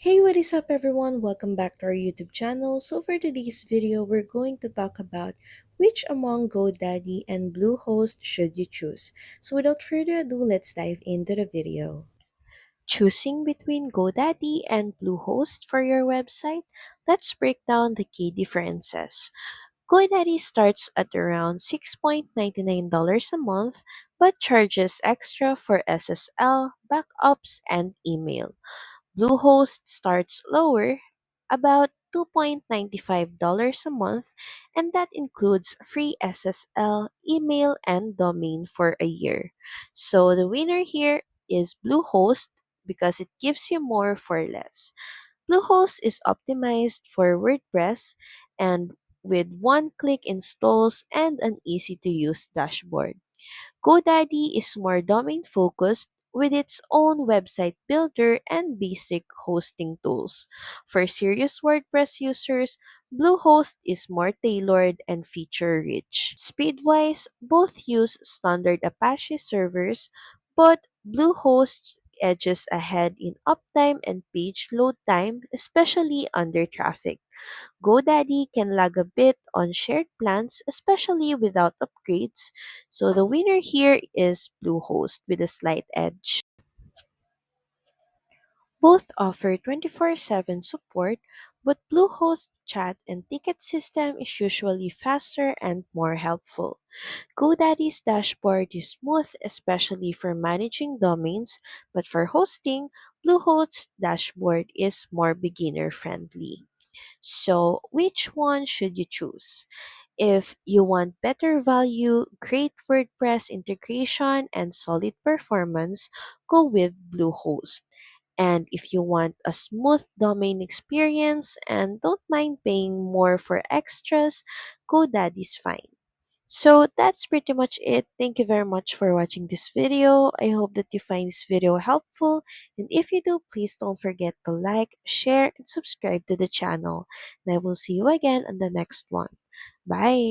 Hey, what is up everyone? Welcome back to our YouTube channel. So for today's video, we're going to talk about which among GoDaddy and Bluehost should you choose. So without further ado, let's dive into the video. Choosing between GoDaddy and Bluehost for your website? Let's break down the key differences. GoDaddy starts at around $6.99 a month but charges extra for SSL, backups, and email. Bluehost starts lower, about $2.95 a month, and that includes free SSL, email, and domain for a year. So the winner here is Bluehost because it gives you more for less. Bluehost is optimized for WordPress and with one-click installs and an easy-to-use dashboard. GoDaddy is more domain focused with its own website builder and basic hosting tools. For serious WordPress users, Bluehost is more tailored and feature rich. Speed-wise, both use standard Apache servers, but Bluehost edges ahead in uptime and page load time, especially under traffic. GoDaddy can lag a bit on shared plans, especially without upgrades, so the winner here is Bluehost with a slight edge. Both offer 24/7 support, but Bluehost chat and ticket system is usually faster and more helpful. GoDaddy's dashboard is smooth, especially for managing domains, but for hosting, Bluehost's dashboard is more beginner friendly. So, which one should you choose? If you want better value, great WordPress integration, and solid performance, go with Bluehost. And if you want a smooth domain experience and don't mind paying more for extras, GoDaddy's fine. So that's pretty much it. Thank you very much for watching this video. I hope that you find this video helpful. And if you do, please don't forget to like, share, and subscribe to the channel. And I will see you again on the next one. Bye!